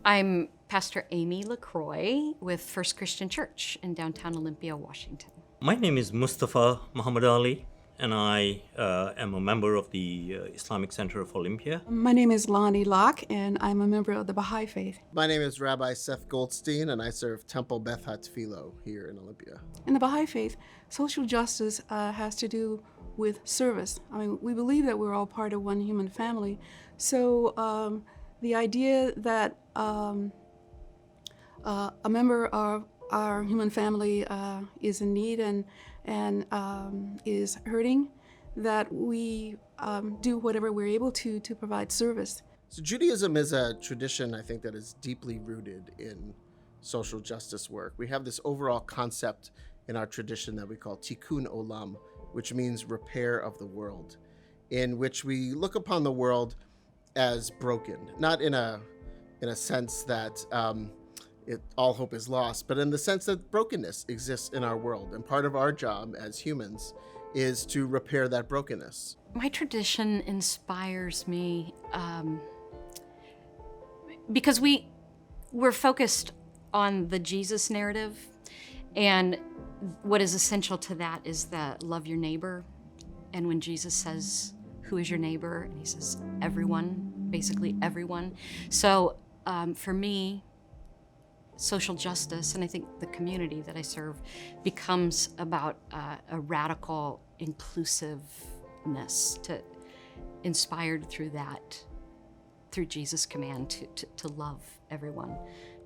I'm Pastor Amy LaCroix with First Christian Church in downtown Olympia, Washington. My name is Mustafa Muhammad Ali, and I am a member of the Islamic Center of Olympia. My name is Lonnie Locke, and I'm a member of the Baha'i Faith. My name is Rabbi Seth Goldstein, and I serve Temple Beth Hatfilo here in Olympia. In the Baha'i Faith, social justice has to do with service. I mean, we believe that we're all part of one human family. So the idea that a member of our human family is in need and is hurting, that we do whatever we're able to provide service. So Judaism is a tradition, I think, that is deeply rooted in social justice work. We have this overall concept in our tradition that we call tikkun olam, which means repair of the world, in which we look upon the world as broken, not in a sense that all hope is lost, but in the sense that brokenness exists in our world. And part of our job as humans is to repair that brokenness. My tradition inspires me because we're focused on the Jesus narrative, and what is essential to that is that love your neighbor. And when Jesus says, who is your neighbor? And he says, everyone, basically everyone. So for me, social justice, and I think the community that I serve, becomes about a radical inclusiveness, inspired through Jesus' command to love everyone.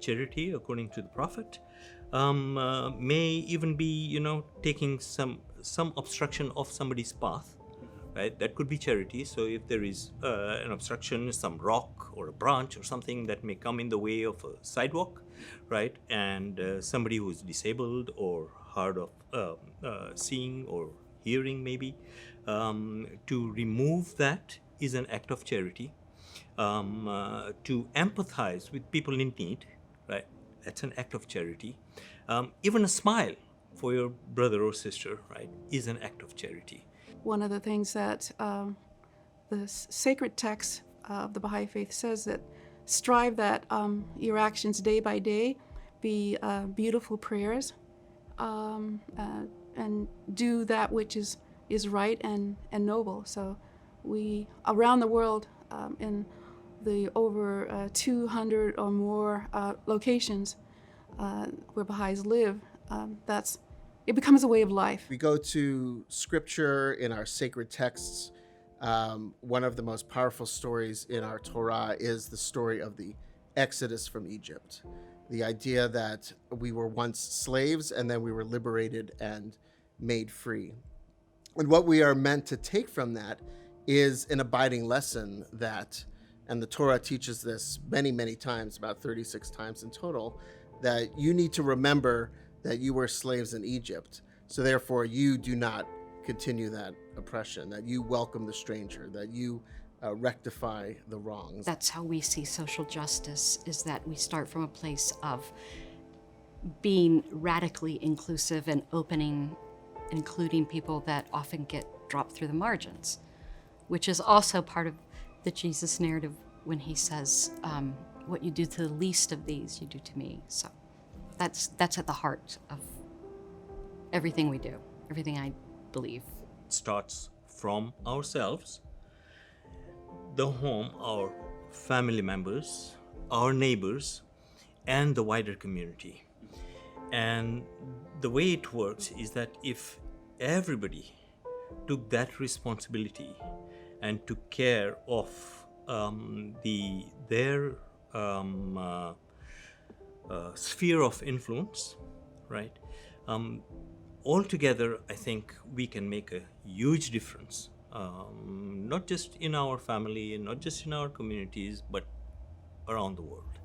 Charity, according to the Prophet, may even be, taking some obstruction of somebody's path, right? That could be charity. So if there is an obstruction, some rock or a branch or something that may come in the way of a sidewalk, right? And somebody who's disabled or hard of seeing or hearing maybe, to remove that is an act of charity. To empathize with people in need, right? That's an act of charity. Even a smile for your brother or sister, right, is an act of charity. One of the things that the sacred text of the Baha'i Faith says, that strive that your actions day by day be beautiful prayers, and do that which is right and noble. So we, around the world, in the over 200 or more locations where Baha'is live, it becomes a way of life. We go to scripture in our sacred texts. One of the most powerful stories in our Torah is the story of the Exodus from Egypt. The idea that we were once slaves and then we were liberated and made free. And what we are meant to take from that is an abiding lesson that, and the Torah teaches this many, many times, about 36 times in total, that you need to remember that you were slaves in Egypt. So therefore you do not continue that oppression, that you welcome the stranger, that you rectify the wrongs. That's how we see social justice, is that we start from a place of being radically inclusive and opening, including people that often get dropped through the margins, which is also part of the Jesus narrative when he says, what you do to the least of these, you do to me. So that's at the heart of everything we do, everything I believe. It starts from ourselves, the home, our family members, our neighbors, and the wider community. And the way it works is that if everybody took that responsibility and took care of their sphere of influence, right? Altogether, I think we can make a huge difference, not just in our family, not just in our communities, but around the world.